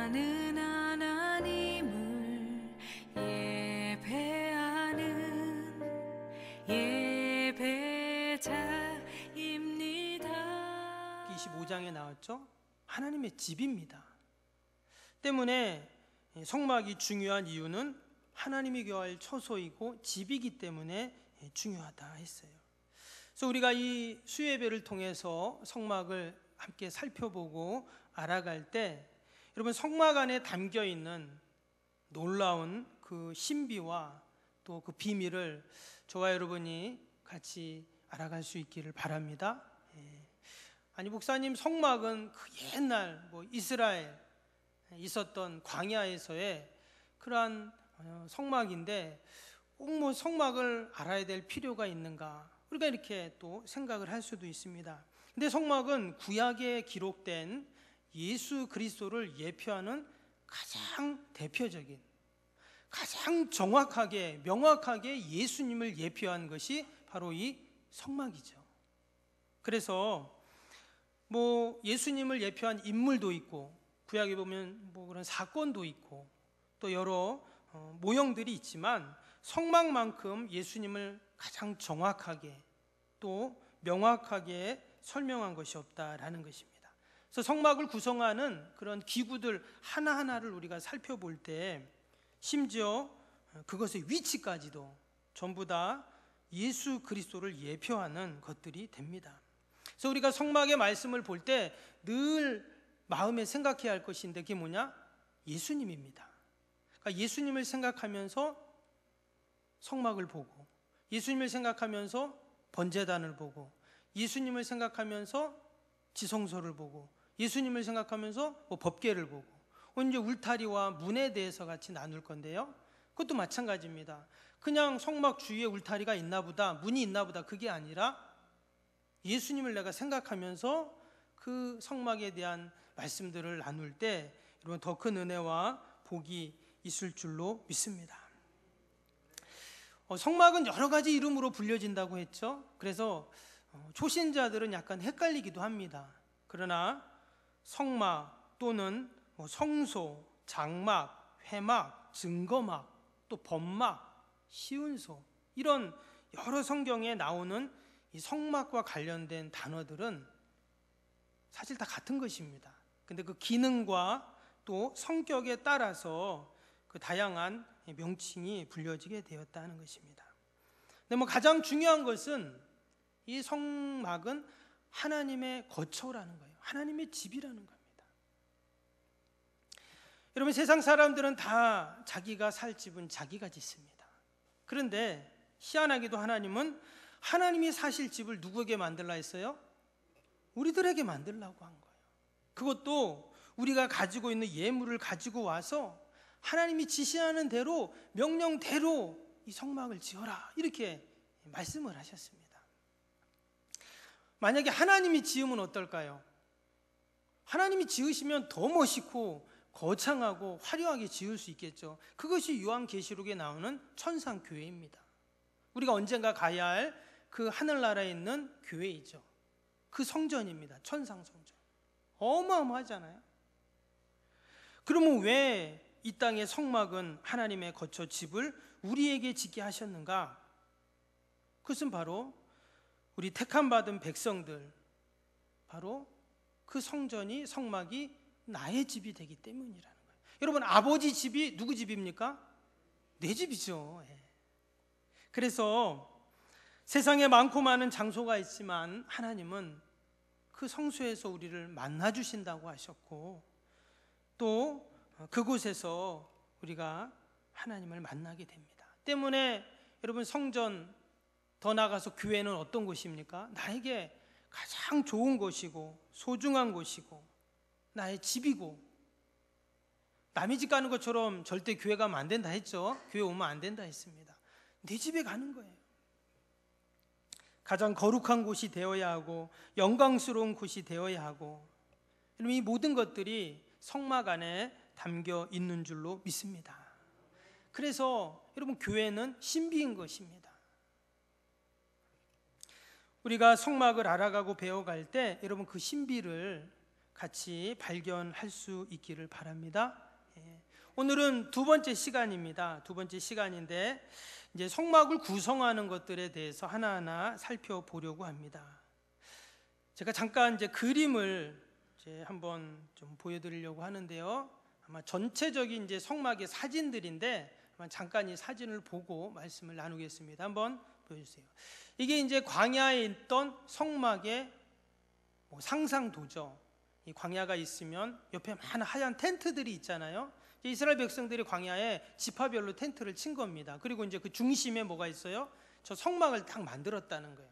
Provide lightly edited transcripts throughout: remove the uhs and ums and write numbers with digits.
나는 하나님을 예배하는 예배자입니다. 25장에 나왔죠. 하나님의 집입니다. 때문에 성막이 중요한 이유는 하나님이 거할 처소이고 집이기 때문에 중요하다 했어요. 그래서 우리가 이 수예배를 통해서 성막을 함께 살펴보고 알아갈 때 여러분 성막 안에 담겨 있는 놀라운 그 신비와 또 그 비밀을 저와 여러분이 같이 알아갈 수 있기를 바랍니다. 아니 목사님, 성막은 그 옛날 이스라엘 있었던 광야에서의 그러한 성막인데 꼭 성막을 알아야 될 필요가 있는가? 우리가 이렇게 또 생각을 할 수도 있습니다. 근데 성막은 구약에 기록된 예수 그리스도를 예표하는 가장 대표적인, 가장 정확하게 명확하게 예수님을 예표한 것이 바로 이 성막이죠. 그래서 예수님을 예표한 인물도 있고 구약에 보면 그런 사건도 있고 또 여러 모형들이 있지만 성막만큼 예수님을 가장 정확하게 또 명확하게 설명한 것이 없다라는 것입니다. 그래서 성막을 구성하는 그런 기구들 하나하나를 우리가 살펴볼 때 심지어 그것의 위치까지도 전부 다 예수 그리스도를 예표하는 것들이 됩니다. 그래서 우리가 성막의 말씀을 볼 때 늘 마음에 생각해야 할 것인데 그게 뭐냐? 예수님입니다. 그러니까 예수님을 생각하면서 성막을 보고, 예수님을 생각하면서 번제단을 보고, 예수님을 생각하면서 지성소를 보고, 예수님을 생각하면서 법궤를 보고, 이제 울타리와 문에 대해서 같이 나눌 건데요. 그것도 마찬가지입니다. 그냥 성막 주위에 울타리가 있나 보다, 문이 있나 보다, 그게 아니라 예수님을 내가 생각하면서 그 성막에 대한 말씀들을 나눌 때 여러분 더 큰 은혜와 복이 있을 줄로 믿습니다. 성막은 여러 가지 이름으로 불려진다고 했죠. 그래서 초신자들은 약간 헷갈리기도 합니다. 그러나 성막 또는 성소, 장막, 회막, 증거막, 또 범막, 시운소, 이런 여러 성경에 나오는 이 성막과 관련된 단어들은 사실 다 같은 것입니다. 근데 그 기능과 또 성격에 따라서 그 다양한 명칭이 불려지게 되었다는 것입니다. 근데 가장 중요한 것은 이 성막은 하나님의 거처라는 거예요. 하나님의 집이라는 겁니다. 여러분, 세상 사람들은 다 자기가 살 집은 자기가 짓습니다. 그런데 희한하게도 하나님은 하나님이 사실 집을 누구에게 만들라 했어요? 우리들에게 만들라고 한 거예요. 그것도 우리가 가지고 있는 예물을 가지고 와서 하나님이 지시하는 대로, 명령대로 이 성막을 지어라, 이렇게 말씀을 하셨습니다. 만약에 하나님이 지으면 어떨까요? 하나님이 지으시면 더 멋있고 거창하고 화려하게 지을 수 있겠죠. 그것이 요한계시록에 나오는 천상교회입니다. 우리가 언젠가 가야 할 그 하늘나라에 있는 교회이죠. 그 성전입니다. 천상성전. 어마어마하잖아요. 그러면 왜 이 땅의 성막은 하나님의 거처 집을 우리에게 짓게 하셨는가? 그것은 바로 우리 택함 받은 백성들, 바로 그 성막이 나의 집이 되기 때문이라는 거예요. 여러분, 아버지 집이 누구 집입니까? 내 집이죠. 그래서 세상에 많고 많은 장소가 있지만 하나님은 그 성소에서 우리를 만나 주신다고 하셨고, 또 그곳에서 우리가 하나님을 만나게 됩니다. 때문에 여러분, 성전, 더 나아가서 교회는 어떤 곳입니까? 나에게 가장 좋은 곳이고 소중한 곳이고 나의 집이고, 남의 집 가는 것처럼 절대 교회 가면 안 된다 했죠. 교회 오면 안 된다 했습니다. 내 집에 가는 거예요. 가장 거룩한 곳이 되어야 하고 영광스러운 곳이 되어야 하고, 이 모든 것들이 성막 안에 담겨 있는 줄로 믿습니다. 그래서 여러분, 교회는 신비인 것입니다. 우리가 성막을 알아가고 배워갈 때 여러분, 그 신비를 같이 발견할 수 있기를 바랍니다. 오늘은 두 번째 시간입니다. 두 번째 시간인데 이제 성막을 구성하는 것들에 대해서 하나하나 살펴보려고 합니다. 제가 잠깐 이제 그림을 이제 한번 좀 보여드리려고 하는데요. 아마 전체적인 이제 성막의 사진들인데 잠깐 이 사진을 보고 말씀을 나누겠습니다. 한번 보여주세요. 이게 이제 광야에 있던 성막의 상상도죠. 이 광야가 있으면 옆에 많은 하얀 텐트들이 있잖아요. 이스라엘 백성들이 광야에 지파별로 텐트를 친 겁니다. 그리고 이제 그 중심에 뭐가 있어요? 저 성막을 딱 만들었다는 거예요.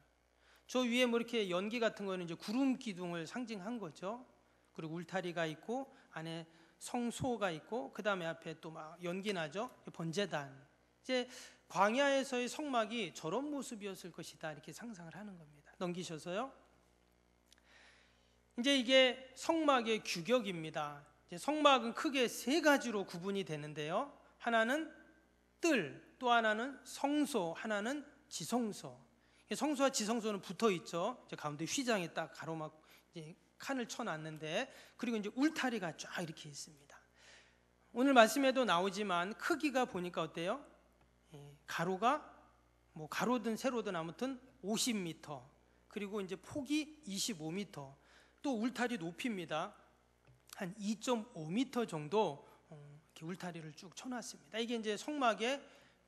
저 위에 뭐 이렇게 연기 같은 거는 이제 구름 기둥을 상징한 거죠. 그리고 울타리가 있고 안에 성소가 있고 그 다음에 앞에 또 막 연기 나죠. 번제단. 이제 광야에서의 성막이 저런 모습이었을 것이다 이렇게 상상을 하는 겁니다. 넘기셔서요. 이제 이게 성막의 규격입니다. 이제 성막은 크게 세 가지로 구분이 되는데요. 하나는 뜰, 또 하나는 성소, 하나는 지성소. 성소와 지성소는 붙어 있죠. 이제 가운데 휘장에 딱 가로막 이제 칸을 쳐놨는데, 그리고 이제 울타리가 쫙 이렇게 있습니다. 오늘 말씀에도 나오지만 크기가 보니까 어때요? 가로가 뭐 가로든 세로든 아무튼 50m, 그리고 이제 폭이 25m, 또 울타리 높이입니다. 한 2.5m 정도 이렇게 울타리를 쭉 쳐놨습니다. 이게 이제 성막의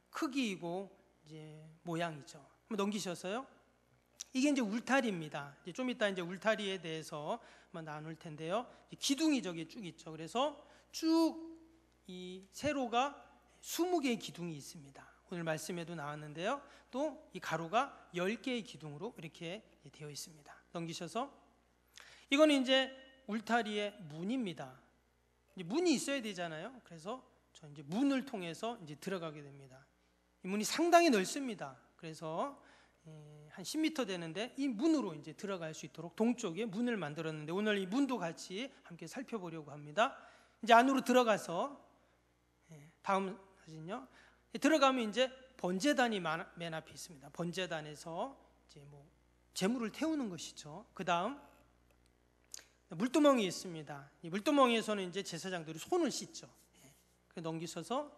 크기이고 이제 모양이죠. 한번 넘기셔서요. 이게 이제 울타리입니다. 이제 좀 이따 이제 울타리에 대해서 한번 나눌 텐데요. 기둥이 저기 쭉 있죠. 그래서 쭉 이 세로가 20개의 기둥이 있습니다. 오늘 말씀에도 나왔는데요. 또 이 가로가 10개의 기둥으로 이렇게 되어 있습니다. 넘기셔서 이거는 이제 울타리의 문입니다. 이제 문이 있어야 되잖아요. 그래서 저 이제 문을 통해서 이제 들어가게 됩니다. 이 문이 상당히 넓습니다. 그래서 한 10m 되는데 이 문으로 이제 들어갈 수 있도록 동쪽에 문을 만들었는데, 오늘 이 문도 같이 함께 살펴보려고 합니다. 이제 안으로 들어가서 다음 사진요. 들어가면 이제 번제단이 맨 앞에 있습니다. 번제단에서 이제 뭐 제물을 태우는 것이죠. 그 다음 물두멍이 있습니다. 이 물두멍에서는 이제 제사장들이 손을 씻죠. 넘기셔서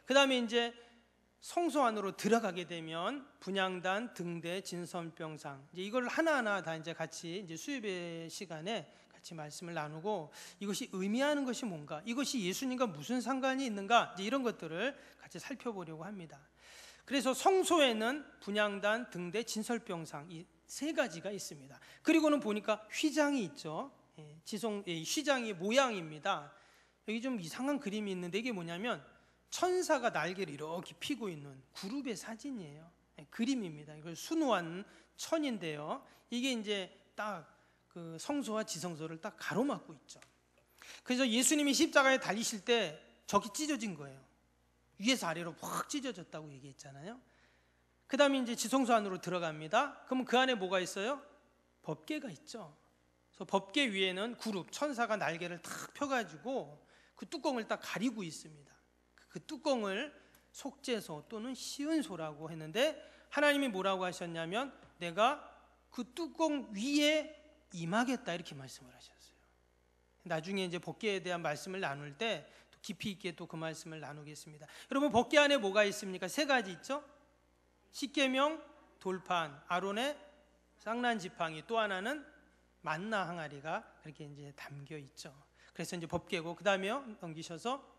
그 다음에 이제 성소 안으로 들어가게 되면 분향단, 등대, 진선병상, 이제 이걸 하나하나 다 이제 같이 이제 수요일 시간에 같이 말씀을 나누고, 이것이 의미하는 것이 뭔가, 이것이 예수님과 무슨 상관이 있는가, 이제 이런 것들을 같이 살펴보려고 합니다. 그래서 성소에는 분향단, 등대, 진설병상 이 세 가지가 있습니다. 그리고는 보니까 휘장이 있죠. 휘장의 모양입니다. 여기 좀 이상한 그림이 있는데 이게 뭐냐면 천사가 날개를 이렇게 피고 있는 그룹의 사진이에요. 그림입니다. 이걸 수놓은 천인데요. 이게 이제 딱 그 성소와 지성소를 딱 가로막고 있죠. 그래서 예수님이 십자가에 달리실 때 저기 찢어진 거예요. 위에서 아래로 확 찢어졌다고 얘기했잖아요. 그 다음에 이제 지성소 안으로 들어갑니다. 그러면 그 안에 뭐가 있어요? 법궤가 있죠. 그래서 법궤 위에는 그룹, 천사가 날개를 탁 펴가지고 그 뚜껑을 딱 가리고 있습니다. 그 뚜껑을 속죄소 또는 시은소라고 했는데, 하나님이 뭐라고 하셨냐면 내가 그 뚜껑 위에 임하겠다 이렇게 말씀을 하셨어요. 나중에 이제 법궤에 대한 말씀을 나눌 때 또 깊이 있게 또 그 말씀을 나누겠습니다. 여러분, 법궤 안에 뭐가 있습니까? 세 가지 있죠. 십계명, 돌판, 아론의 쌍난 지팡이, 또 하나는 만나 항아리가 그렇게 이제 담겨 있죠. 그래서 이제 법궤고, 그 다음에요 넘기셔서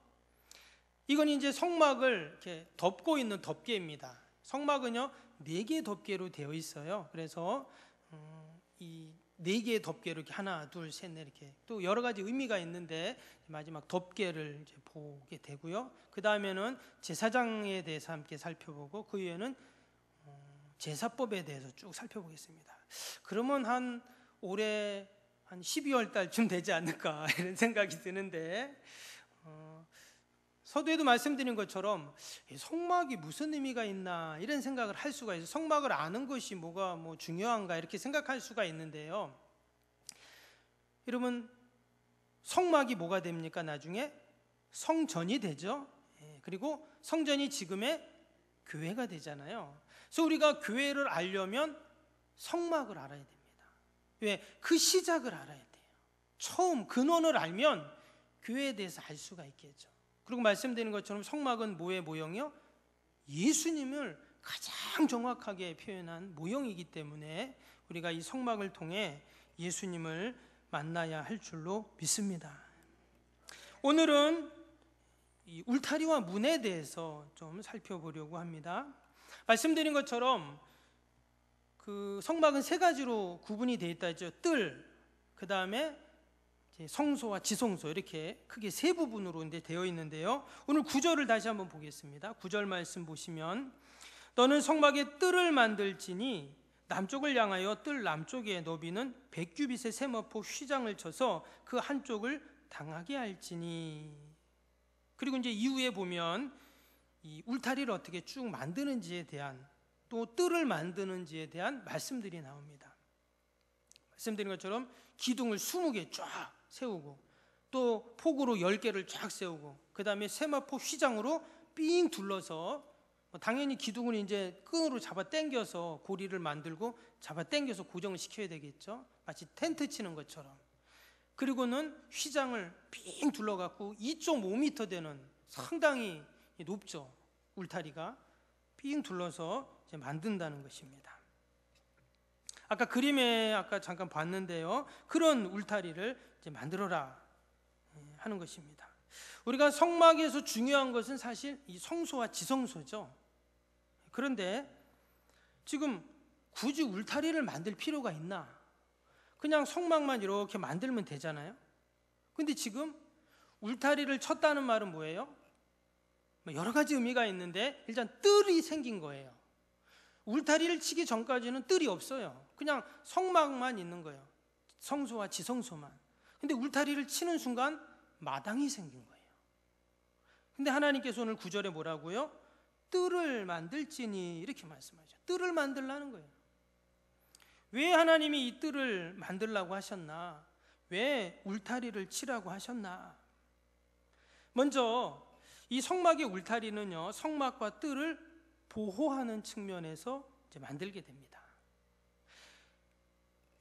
이건 이제 성막을 이렇게 덮고 있는 덮개입니다. 성막은요 4개의 덮개로 되어 있어요. 그래서 이 4개의 덮개로 이렇게 하나, 둘, 셋, 넷 이렇게 또 여러 가지 의미가 있는데 마지막 덮개를 이제 보게 되고요. 그 다음에는 제사장에 대해서 함께 살펴보고, 그 위에는 제사법에 대해서 쭉 살펴보겠습니다. 그러면 올해 한 12월 달쯤 되지 않을까 이런 생각이 드는데, 서두에도 말씀드린 것처럼 성막이 무슨 의미가 있나 이런 생각을 할 수가 있어요. 성막을 아는 것이 뭐가 중요한가 이렇게 생각할 수가 있는데요. 여러분, 성막이 뭐가 됩니까? 나중에 성전이 되죠. 그리고 성전이 지금의 교회가 되잖아요. 그래서 우리가 교회를 알려면 성막을 알아야 됩니다. 왜? 그 시작을 알아야 돼요. 처음 근원을 알면 교회에 대해서 알 수가 있겠죠. 그리고 말씀드린 것처럼 성막은 뭐의 모형이요? 예수님을 가장 정확하게 표현한 모형이기 때문에 우리가 이 성막을 통해 예수님을 만나야 할 줄로 믿습니다. 오늘은 이 울타리와 문에 대해서 좀 살펴보려고 합니다. 말씀드린 것처럼 그 성막은 세 가지로 구분이 되어 있다 했죠. 뜰, 그 다음에 성소와 지성소, 이렇게 크게 세 부분으로 이제 되어 있는데요. 오늘 9절을 다시 한번 보겠습니다. 9절 말씀 보시면 너는 성막에 뜰을 만들지니 남쪽을 향하여 뜰 남쪽의 너비는 100규빗의 세마포 휘장을 쳐서 그 한쪽을 당하게 할지니. 그리고 이제 이후에 보면 이 울타리를 어떻게 쭉 만드는지에 대한, 또 뜰을 만드는지에 대한 말씀들이 나옵니다. 말씀드린 것처럼 기둥을 20개 쫙 세우고, 또 폭으로 10개를 쫙 세우고, 그 다음에 세마포 휘장으로 삥 둘러서, 당연히 기둥을 이제 끈으로 잡아 당겨서 고리를 만들고 잡아 당겨서 고정을 시켜야 되겠죠. 마치 텐트 치는 것처럼. 그리고는 휘장을 삥 둘러갖고 2.5m 되는, 상당히 높죠, 울타리가. 삥 둘러서 이제 만든다는 것입니다. 아까 그림에 잠깐 봤는데요, 그런 울타리를 이제 만들어라 하는 것입니다. 우리가 성막에서 중요한 것은 사실 이 성소와 지성소죠. 그런데 지금 굳이 울타리를 만들 필요가 있나? 그냥 성막만 이렇게 만들면 되잖아요. 근데 지금 울타리를 쳤다는 말은 뭐예요? 여러 가지 의미가 있는데 일단 뜰이 생긴 거예요. 울타리를 치기 전까지는 뜰이 없어요. 그냥 성막만 있는 거예요. 성소와 지성소만. 근데 울타리를 치는 순간 마당이 생긴 거예요. 근데 하나님께서 오늘 9절에 뭐라고요? 뜰을 만들지니, 이렇게 말씀하죠. 뜰을 만들라는 거예요. 왜 하나님이 이 뜰을 만들라고 하셨나? 왜 울타리를 치라고 하셨나? 먼저 이 성막의 울타리는요, 성막과 뜰을 보호하는 측면에서 이제 만들게 됩니다.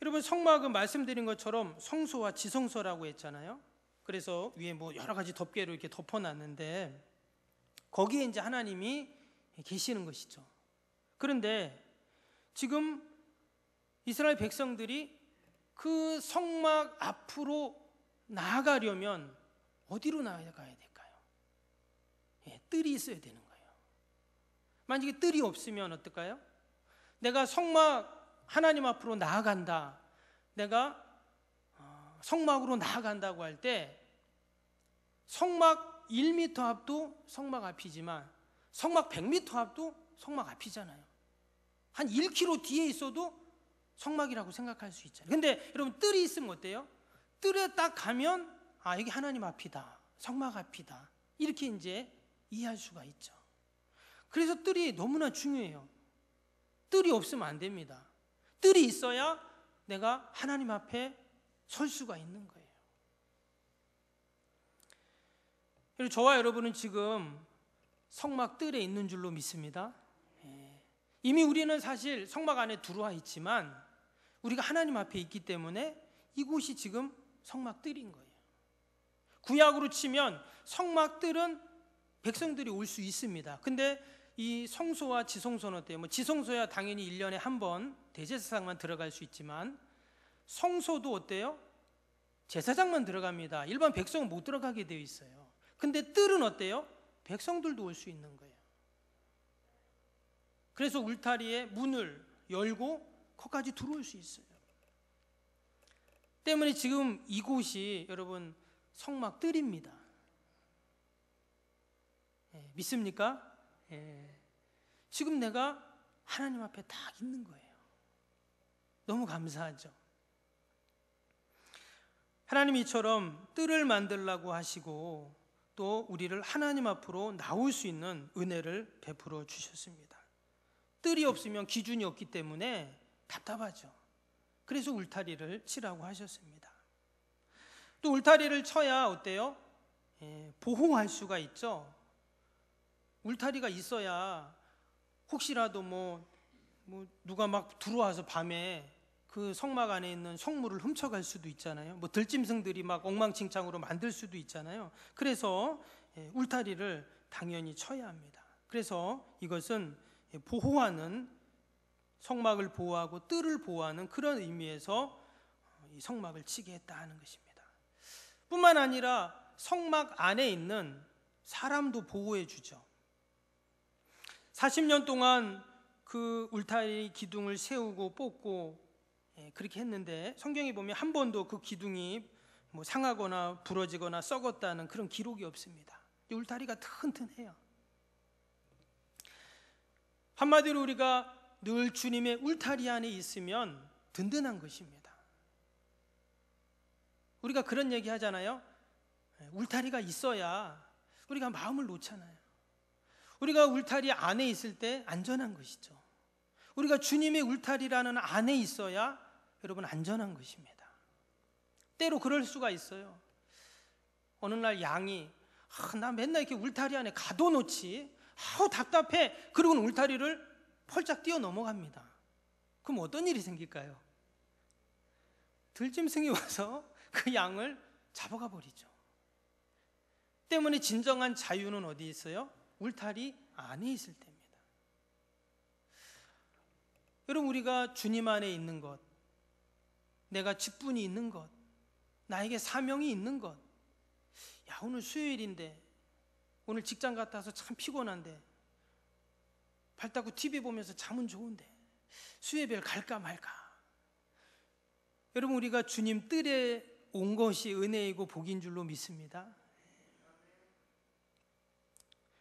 여러분, 성막은 말씀드린 것처럼 성소와 지성소라고 했잖아요. 그래서 위에 뭐 여러 가지 덮개로 이렇게 덮어놨는데 거기에 이제 하나님이 계시는 것이죠. 그런데 지금 이스라엘 백성들이 그 성막 앞으로 나아가려면 어디로 나아가야 될까요? 뜰이 있어야 되는 거예요. 만약에 뜰이 없으면 어떨까요? 내가 성막 하나님 앞으로 나아간다, 내가 성막으로 나아간다고 할 때 성막 1m 앞도 성막 앞이지만 성막 100m 앞도 성막 앞이잖아요. 한 1km 뒤에 있어도 성막이라고 생각할 수 있잖아요. 근데 여러분, 뜰이 있으면 어때요? 뜰에 딱 가면 여기 하나님 앞이다, 성막 앞이다, 이렇게 이제 이해할 수가 있죠. 그래서 뜰이 너무나 중요해요. 뜰이 없으면 안 됩니다. 뜰이 있어야 내가 하나님 앞에 설 수가 있는 거예요. 그리고 저와 여러분은 지금 성막 뜰에 있는 줄로 믿습니다. 이미 우리는 사실 성막 안에 들어와 있지만 우리가 하나님 앞에 있기 때문에 이곳이 지금 성막 뜰인 거예요. 구약으로 치면 성막 뜰은 백성들이 올 수 있습니다. 근데 이 성소와 지성소는 어때요? 지성소야 당연히 1년에 한 번 대제사장만 들어갈 수 있지만 성소도 어때요? 제사장만 들어갑니다. 일반 백성은 못 들어가게 되어 있어요. 근데 뜰은 어때요? 백성들도 올 수 있는 거예요. 그래서 울타리에 문을 열고 거기까지 들어올 수 있어요. 때문에 지금 이곳이 여러분 성막 뜰입니다. 믿습니까? 지금 내가 하나님 앞에 딱 있는 거예요. 너무 감사하죠. 하나님이 이처럼 뜰을 만들라고 하시고 또 우리를 하나님 앞으로 나올 수 있는 은혜를 베풀어 주셨습니다. 뜰이 없으면 기준이 없기 때문에 답답하죠. 그래서 울타리를 치라고 하셨습니다. 또 울타리를 쳐야 어때요? 보호할 수가 있죠. 울타리가 있어야 혹시라도 뭐 누가 막 들어와서 밤에 그 성막 안에 있는 성물을 훔쳐갈 수도 있잖아요. 뭐 들짐승들이 막 엉망진창으로 만들 수도 있잖아요. 그래서 울타리를 당연히 쳐야 합니다. 그래서 이것은 보호하는, 성막을 보호하고 뜰을 보호하는 그런 의미에서 이 성막을 치게 했다 하는 것입니다. 뿐만 아니라 성막 안에 있는 사람도 보호해 주죠. 40년 동안 그 울타리 기둥을 세우고 뽑고 그렇게 했는데 성경에 보면 한 번도 그 기둥이 뭐 상하거나 부러지거나 썩었다는 그런 기록이 없습니다. 이 울타리가 튼튼해요. 한마디로 우리가 늘 주님의 울타리 안에 있으면 든든한 것입니다. 우리가 그런 얘기 하잖아요. 울타리가 있어야 우리가 마음을 놓잖아요. 우리가 울타리 안에 있을 때 안전한 것이죠. 우리가 주님의 울타리라는 안에 있어야 여러분 안전한 것입니다. 때로 그럴 수가 있어요. 어느 날 양이 나 맨날 이렇게 울타리 안에 가둬놓지, 아우 답답해. 그리고는 울타리를 펄짝 뛰어 넘어갑니다. 그럼 어떤 일이 생길까요? 들짐승이 와서 그 양을 잡아가 버리죠. 때문에 진정한 자유는 어디 있어요? 울타리 안에 있을 때입니다. 여러분, 우리가 주님 안에 있는 것, 내가 직분이 있는 것, 나에게 사명이 있는 것, 야 오늘 수요일인데, 오늘 직장 갔다 와서 참 피곤한데, 발 닦고 TV 보면서 잠은 좋은데 수요예배를 갈까 말까. 여러분, 우리가 주님 뜰에 온 것이 은혜이고 복인 줄로 믿습니다.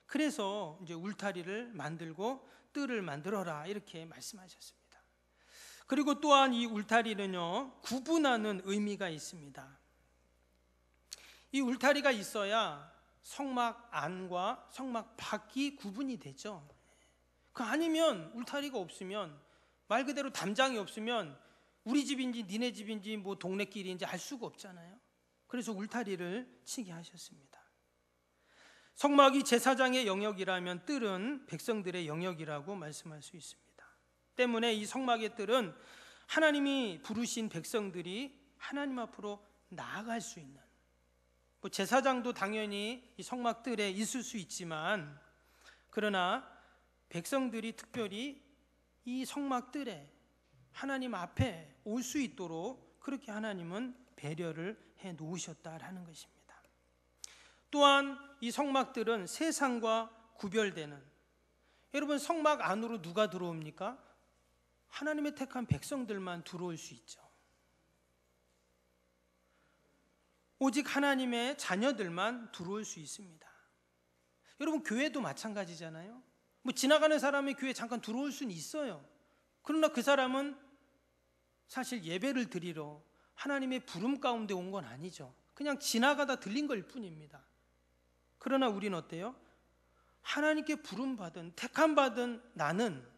그래서 이제 울타리를 만들고 뜰을 만들어라 이렇게 말씀하셨습니다. 그리고 또한 이 울타리는요, 구분하는 의미가 있습니다. 이 울타리가 있어야 성막 안과 성막 밖이 구분이 되죠. 그 아니면, 울타리가 없으면, 말 그대로 담장이 없으면 우리 집인지 니네 집인지 뭐 동네끼리인지 알 수가 없잖아요. 그래서 울타리를 치게 하셨습니다. 성막이 제사장의 영역이라면 뜰은 백성들의 영역이라고 말씀할 수 있습니다. 때문에 이 성막의 뜰은 하나님이 부르신 백성들이 하나님 앞으로 나아갈 수 있는, 뭐 제사장도 당연히 이 성막 뜰에 있을 수 있지만, 그러나 백성들이 특별히 이 성막 뜰에 하나님 앞에 올 수 있도록 그렇게 하나님은 배려를 해 놓으셨다라는 것입니다. 또한 이 성막들은 세상과 구별되는, 여러분 성막 안으로 누가 들어옵니까? 하나님의 택한 백성들만 들어올 수 있죠. 오직 하나님의 자녀들만 들어올 수 있습니다. 여러분 교회도 마찬가지잖아요. 뭐 지나가는 사람이 교회 잠깐 들어올 수는 있어요. 그러나 그 사람은 사실 예배를 드리러 하나님의 부름 가운데 온 건 아니죠. 그냥 지나가다 들린 걸 뿐입니다. 그러나 우리는 어때요? 하나님께 부름받은, 택함받은 나는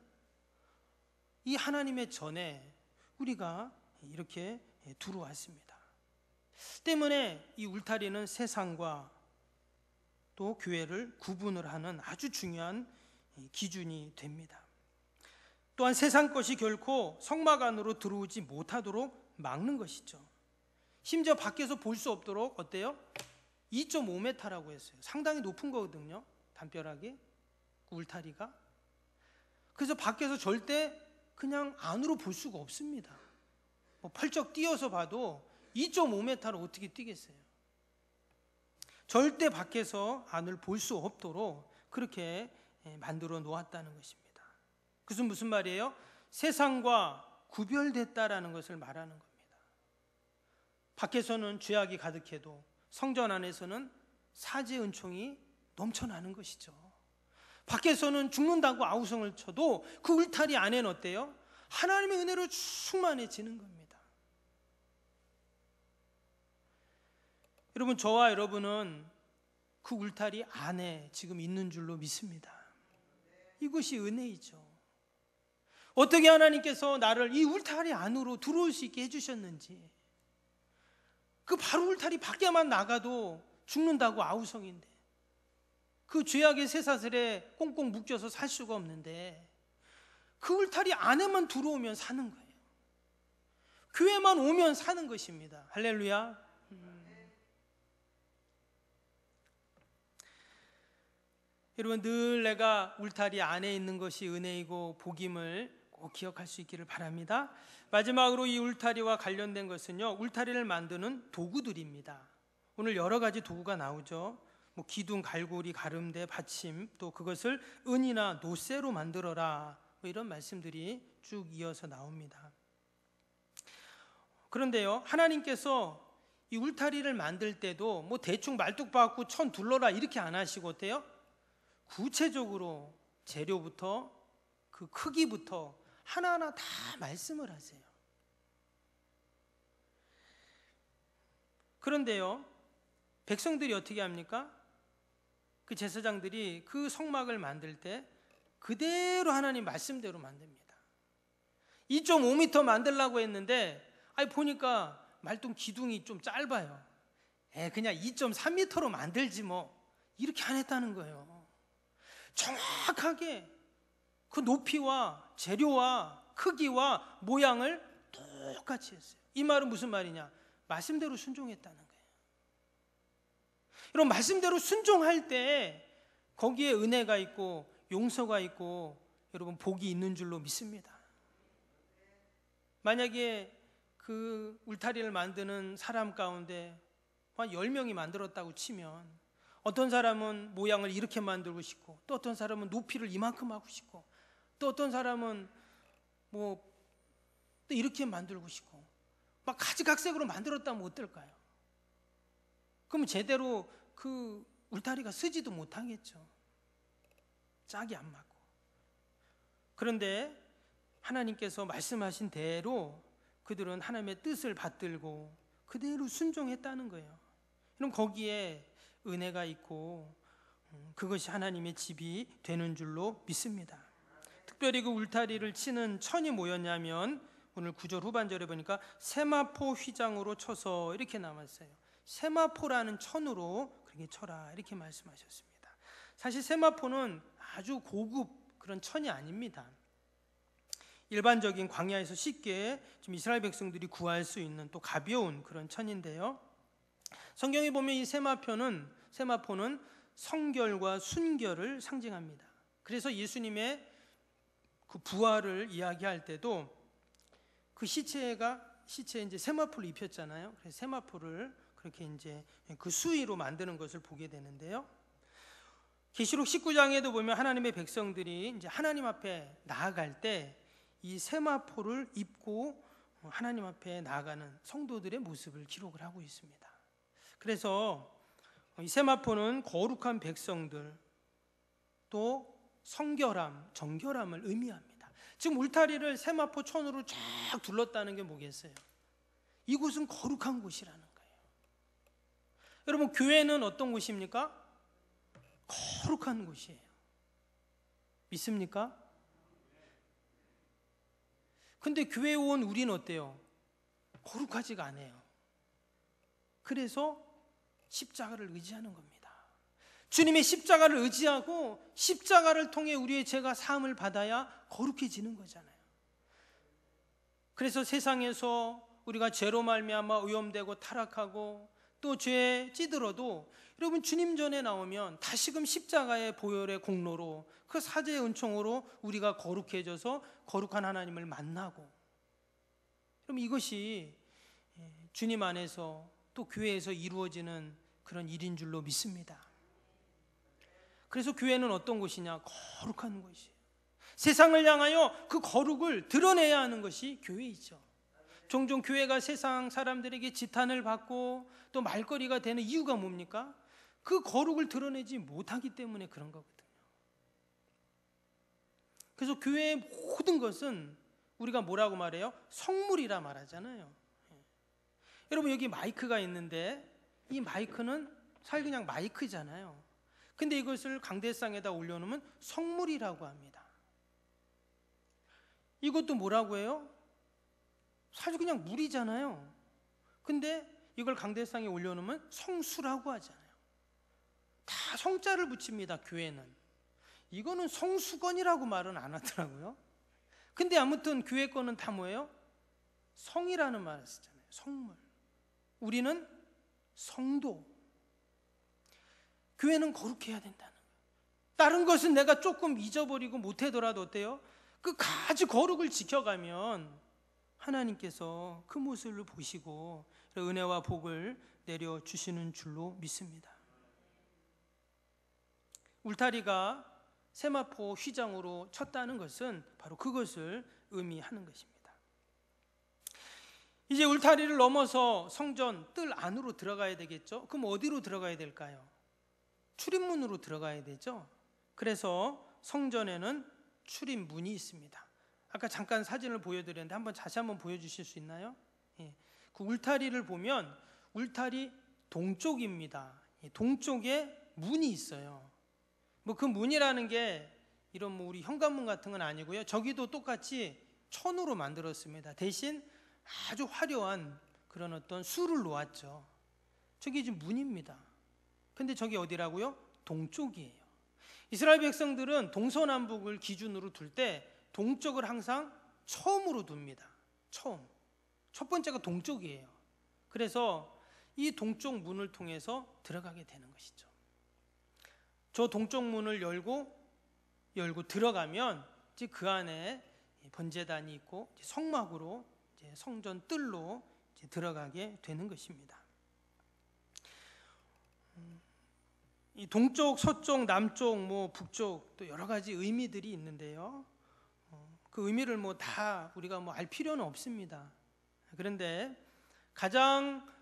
이 하나님의 전에 우리가 이렇게 들어왔습니다. 때문에 이 울타리는 세상과 또 교회를 구분을 하는 아주 중요한 기준이 됩니다. 또한 세상 것이 결코 성막 안으로 들어오지 못하도록 막는 것이죠. 심지어 밖에서 볼 수 없도록 어때요? 2.5m라고 했어요. 상당히 높은 거거든요. 담벼락이, 그 울타리가. 그래서 밖에서 절대 그냥 안으로 볼 수가 없습니다. 뭐 펄쩍 뛰어서 봐도 2.5m를 어떻게 뛰겠어요? 절대 밖에서 안을 볼 수 없도록 그렇게 만들어 놓았다는 것입니다. 그것은 무슨 말이에요? 세상과 구별됐다라는 것을 말하는 겁니다. 밖에서는 죄악이 가득해도 성전 안에서는 사죄의 은총이 넘쳐나는 것이죠. 밖에서는 죽는다고 아우성을 쳐도 그 울타리 안에는 어때요? 하나님의 은혜로 충만해지는 겁니다. 여러분, 저와 여러분은 그 울타리 안에 지금 있는 줄로 믿습니다. 이것이 은혜이죠. 어떻게 하나님께서 나를 이 울타리 안으로 들어올 수 있게 해주셨는지, 그 바로 울타리 밖에만 나가도 죽는다고 아우성인데, 그 죄악의 쇠사슬에 꽁꽁 묶여서 살 수가 없는데 그 울타리 안에만 들어오면 사는 거예요. 교회만 오면 사는 것입니다. 할렐루야. 여러분, 늘 내가 울타리 안에 있는 것이 은혜이고 복임을 꼭 기억할 수 있기를 바랍니다. 마지막으로 이 울타리와 관련된 것은요, 울타리를 만드는 도구들입니다. 오늘 여러 가지 도구가 나오죠. 뭐 기둥, 갈고리, 가름대, 받침, 또 그것을 은이나 노쇠로 만들어라, 뭐 이런 말씀들이 쭉 이어서 나옵니다. 그런데요, 하나님께서 이 울타리를 만들 때도 뭐 대충 말뚝박고 천 둘러라 이렇게 안 하시고 어때요? 구체적으로 재료부터 그 크기부터 하나하나 다 말씀을 하세요. 그런데요, 백성들이 어떻게 합니까? 그 제사장들이 그 성막을 만들 때 그대로 하나님 말씀대로 만듭니다. 2.5m 만들려고 했는데 보니까 말뚝 기둥이 좀 짧아요. 그냥 2.3m로 만들지 뭐, 이렇게 안 했다는 거예요. 정확하게 그 높이와 재료와 크기와 모양을 똑같이 했어요. 이 말은 무슨 말이냐? 말씀대로 순종했다는 거예요. 여러분, 말씀대로 순종할 때 거기에 은혜가 있고 용서가 있고 여러분 복이 있는 줄로 믿습니다. 만약에 그 울타리를 만드는 사람 가운데 한 10명이 만들었다고 치면 어떤 사람은 모양을 이렇게 만들고 싶고, 또 어떤 사람은 높이를 이만큼 하고 싶고, 또 어떤 사람은 뭐 또 이렇게 만들고 싶고, 막 가지각색으로 만들었다면 어떨까요? 그러면 제대로 그 울타리가 서지도 못하겠죠. 짝이 안 맞고. 그런데 하나님께서 말씀하신 대로 그들은 하나님의 뜻을 받들고 그대로 순종했다는 거예요. 그럼 거기에 은혜가 있고 그것이 하나님의 집이 되는 줄로 믿습니다. 특별히 그 울타리를 치는 천이 뭐였냐면, 오늘 9절 후반절에 보니까 세마포 휘장으로 쳐서 이렇게 남았어요. 세마포라는 천으로 그렇게 쳐라, 이렇게 말씀하셨습니다. 사실 세마포는 아주 고급 그런 천이 아닙니다. 일반적인 광야에서 쉽게 좀 이스라엘 백성들이 구할 수 있는 또 가벼운 그런 천인데요, 성경에 보면 이 세마포는 성결과 순결을 상징합니다. 그래서 예수님의 그 부활을 이야기할 때도 그 시체에 이제 세마포를 입혔잖아요. 그래서 세마포를 그렇게 이제 그 수의로 만드는 것을 보게 되는데요, 계시록 19장에도 보면 하나님의 백성들이 이제 하나님 앞에 나아갈 때 이 세마포를 입고 하나님 앞에 나아가는 성도들의 모습을 기록을 하고 있습니다. 그래서 이 세마포는 거룩한 백성들, 또 성결함, 정결함을 의미합니다. 지금 울타리를 세마포 천으로 쫙 둘렀다는 게 뭐겠어요? 이곳은 거룩한 곳이라는 거예요. 여러분, 교회는 어떤 곳입니까? 거룩한 곳이에요. 믿습니까? 근데 교회에 온 우리는 어때요? 거룩하지가 않아요. 그래서 십자가를 의지하는 겁니다. 주님의 십자가를 의지하고 십자가를 통해 우리의 죄가 사함을 받아야 거룩해지는 거잖아요. 그래서 세상에서 우리가 죄로 말미암아 오염되고 타락하고 또 죄에 찌들어도 여러분, 주님 전에 나오면 다시금 십자가의 보혈의 공로로 그 사제의 은총으로 우리가 거룩해져서 거룩한 하나님을 만나고, 그럼 이것이 주님 안에서 또 교회에서 이루어지는 그런 일인 줄로 믿습니다. 그래서 교회는 어떤 곳이냐? 거룩한 곳이에요. 세상을 향하여 그 거룩을 드러내야 하는 것이 교회이죠. 종종 교회가 세상 사람들에게 지탄을 받고 또 말거리가 되는 이유가 뭡니까? 그 거룩을 드러내지 못하기 때문에 그런 거거든요. 그래서 교회의 모든 것은 우리가 뭐라고 말해요? 성물이라 말하잖아요. 여러분, 여기 마이크가 있는데 이 마이크는 사실 그냥 마이크잖아요. 근데 이것을 강대상에다 올려놓으면 성물이라고 합니다. 이것도 뭐라고 해요? 사실 그냥 물이잖아요. 근데 이걸 강대상에 올려놓으면 성수라고 하잖아요. 다 성자를 붙입니다, 교회는. 이거는 성수건이라고 말은 안 하더라고요. 근데 아무튼 교회 거는 다 뭐예요? 성이라는 말을 쓰잖아요. 성물. 우리는 성도. 교회는 거룩해야 된다는 거예요. 다른 것은 내가 조금 잊어버리고 못하더라도 어때요? 끝까지 거룩을 지켜가면 하나님께서 그 모습을 보시고 은혜와 복을 내려주시는 줄로 믿습니다. 울타리가 세마포 휘장으로 쳤다는 것은 바로 그것을 의미하는 것입니다. 이제 울타리를 넘어서 성전 뜰 안으로 들어가야 되겠죠? 그럼 어디로 들어가야 될까요? 출입문으로 들어가야 되죠? 그래서 성전에는 출입문이 있습니다. 아까 잠깐 사진을 보여드렸는데 다시 한번 보여주실 수 있나요? 예. 그 울타리를 보면 울타리 동쪽입니다. 동쪽에 문이 있어요. 뭐 그 문이라는 게 이런 뭐 우리 현관문 같은 건 아니고요. 저기도 똑같이 천으로 만들었습니다. 대신 아주 화려한 그런 어떤 수를 놓았죠. 저게 지금 문입니다. 근데 저기 어디라고요? 동쪽이에요. 이스라엘 백성들은 동서남북을 기준으로 둘 때 동쪽을 항상 처음으로 둡니다. 처음. 첫 번째가 동쪽이에요. 그래서 이 동쪽 문을 통해서 들어가게 되는 것이죠. 저 동쪽 문을 열고 들어가면 이제 그 안에 번제단이 있고 성막으로 이제 성전 뜰로 이제 들어가게 되는 것입니다. 이 동쪽, 서쪽, 남쪽, 뭐 북쪽 또 여러 가지 의미들이 있는데요. 그 의미를 뭐 다 우리가 뭐 알 필요는 없습니다. 그런데 가장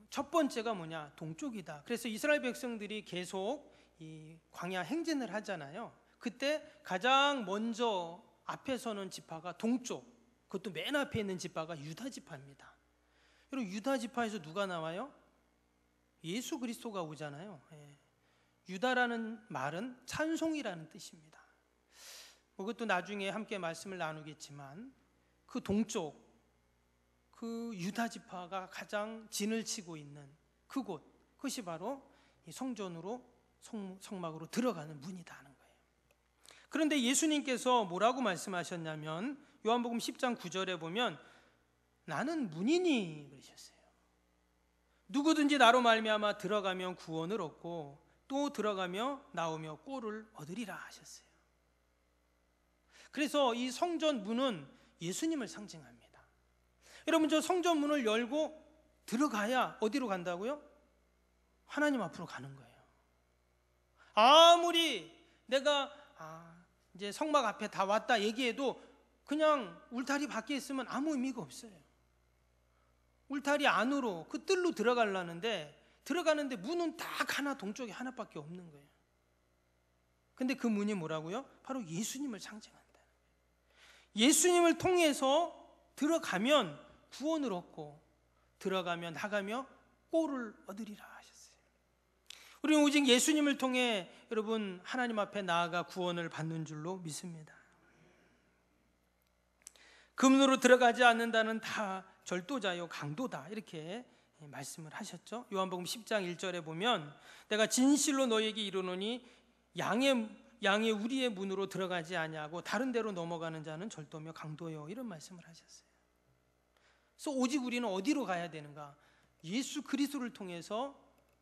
첫 번째가 뭐냐? 동쪽이다. 그래서 이스라엘 백성들이 계속 이 광야 행진을 하잖아요. 그때 가장 먼저 앞에 서는 지파가 동쪽, 그것도 맨 앞에 있는 지파가 유다 지파입니다. 여러분 유다 지파에서 누가 나와요? 예수 그리스도가 오잖아요. 예. 유다라는 말은 찬송이라는 뜻입니다. 그것도 나중에 함께 말씀을 나누겠지만 그 동쪽, 그 유다 지파가 가장 진을 치고 있는 그곳, 그것이 바로 이 성전으로 성막으로 들어가는 문이다 하는 거예요. 그런데 예수님께서 뭐라고 말씀하셨냐면 요한복음 10장 9절에 보면 나는 문이니 그러셨어요. 누구든지 나로 말미암아 들어가면 구원을 얻고 또 들어가며 나오며 꼴을 얻으리라 하셨어요. 그래서 이 성전 문은 예수님을 상징합니다. 여러분 저 성전 문을 열고 들어가야 어디로 간다고요? 하나님 앞으로 가는 거예요. 아무리 내가 이제 성막 앞에 다 왔다 얘기해도 그냥 울타리 밖에 있으면 아무 의미가 없어요. 울타리 안으로 그 뜰로 들어가는데 문은 딱 하나 동쪽에 하나밖에 없는 거예요. 근데 그 문이 뭐라고요? 바로 예수님을 상징한다. 예수님을 통해서 들어가면 구원을 얻고 들어가며 나가며 꼴을 얻으리라 하셨어요. 우리는 오직 예수님을 통해 여러분 하나님 앞에 나아가 구원을 받는 줄로 믿습니다. 그 문으로 들어가지 않는다는 다 절도자요 강도다 이렇게 말씀을 하셨죠. 요한복음 10장 1절에 보면 내가 진실로 너희에게 이르노니 양의 우리의 문으로 들어가지 아니하고 다른 데로 넘어가는 자는 절도며 강도요 이런 말씀을 하셨어요. 그래서 오직 우리는 어디로 가야 되는가? 예수 그리스도를 통해서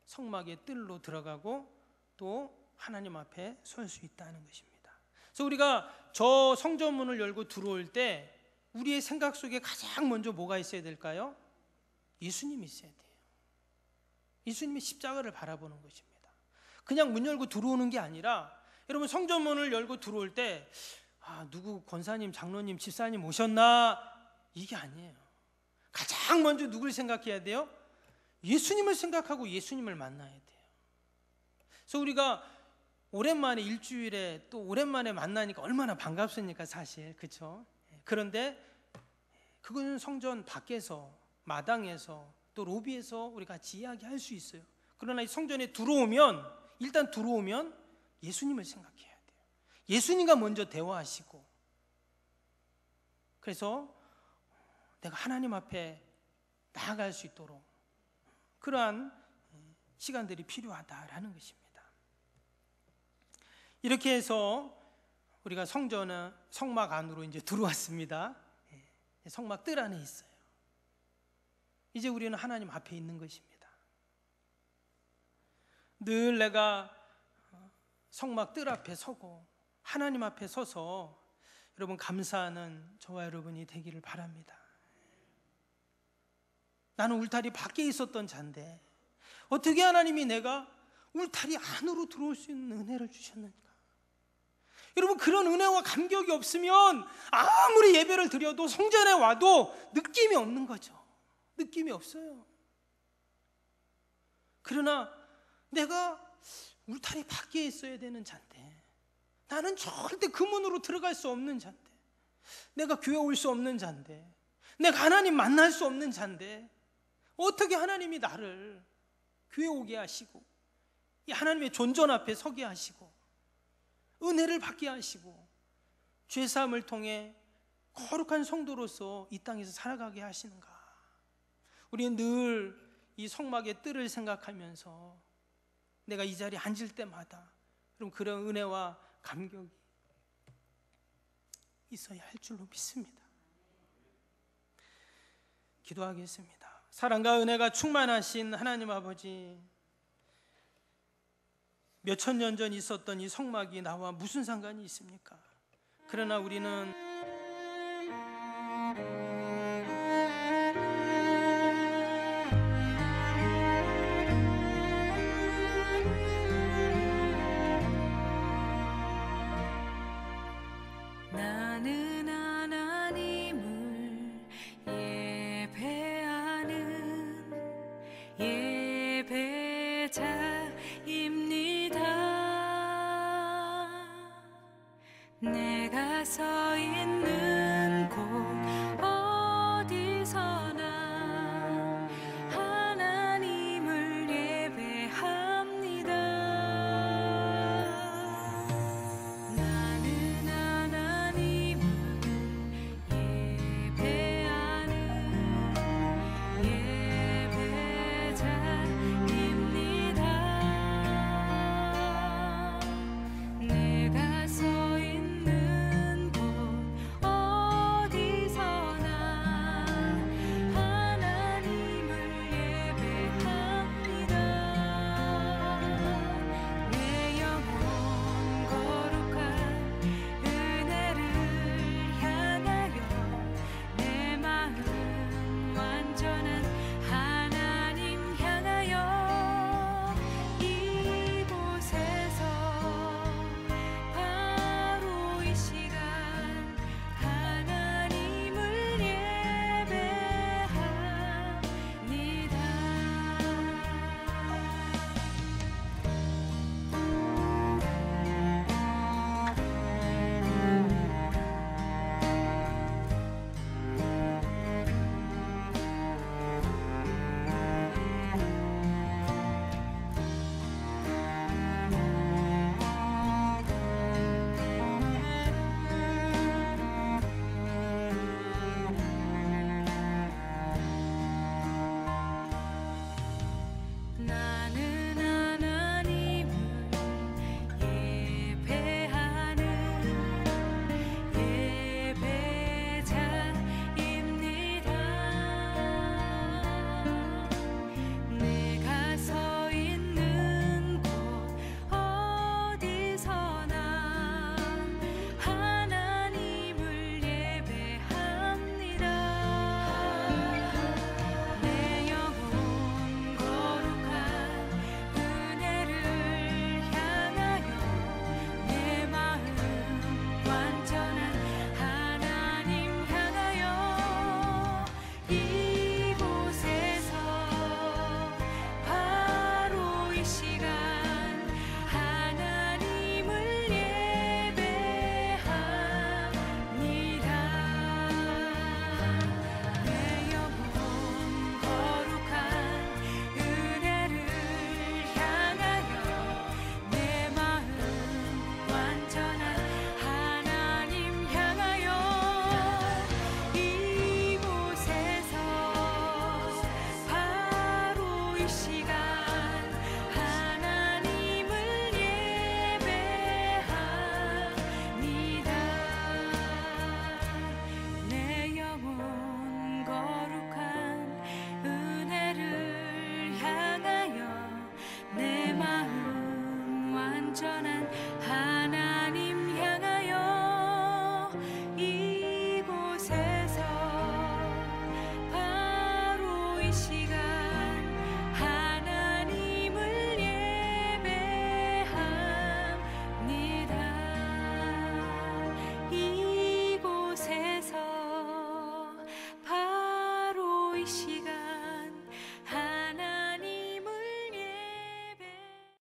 성막의 뜰로 들어가고 또 하나님 앞에 설 수 있다는 것입니다. 그래서 우리가 저 성전문을 열고 들어올 때 우리의 생각 속에 가장 먼저 뭐가 있어야 될까요? 예수님이 있어야 돼요. 예수님의 십자가를 바라보는 것입니다. 그냥 문 열고 들어오는 게 아니라 여러분 성전문을 열고 들어올 때 누구 권사님, 장로님, 집사님 오셨나? 이게 아니에요. 가장 먼저 누굴 생각해야 돼요? 예수님을 생각하고 예수님을 만나야 돼요. 그래서 우리가 오랜만에 일주일에 또 오랜만에 만나니까 얼마나 반갑습니까 사실, 그렇죠? 그런데 그거는 성전 밖에서 마당에서 또 로비에서 우리 같이 이야기할 수 있어요. 그러나 이 성전에 일단 들어오면 예수님을 생각해야 돼요. 예수님과 먼저 대화하시고 그래서 내가 하나님 앞에 나아갈 수 있도록 그러한 시간들이 필요하다라는 것입니다. 이렇게 해서 우리가 성막 안으로 이제 들어왔습니다. 성막 뜰 안에 있어요. 이제 우리는 하나님 앞에 있는 것입니다. 늘 내가 성막 뜰 앞에 서고 하나님 앞에 서서 여러분 감사하는 저와 여러분이 되기를 바랍니다. 나는 울타리 밖에 있었던 자인데 어떻게 하나님이 내가 울타리 안으로 들어올 수 있는 은혜를 주셨는가? 여러분, 그런 은혜와 감격이 없으면 아무리 예배를 드려도 성전에 와도 느낌이 없는 거죠. 느낌이 없어요. 그러나 내가 울타리 밖에 있어야 되는 자인데, 나는 절대 그 문으로 들어갈 수 없는 자인데, 내가 교회 올 수 없는 자인데, 내가 하나님 만날 수 없는 자인데 어떻게 하나님이 나를 교회 오게 하시고 이 하나님의 존전 앞에 서게 하시고 은혜를 받게 하시고 죄사함을 통해 거룩한 성도로서 이 땅에서 살아가게 하시는가? 우리는 늘 이 성막의 뜰을 생각하면서 내가 이 자리에 앉을 때마다 그런 은혜와 감격이 있어야 할 줄로 믿습니다. 기도하겠습니다. 사랑과 은혜가 충만하신 하나님 아버지, 몇천 년 전 있었던 이 성막이 나와 무슨 상관이 있습니까? 그러나 우리는 나는 하나님을 예배하는 예배자입니다. 내가 서 있는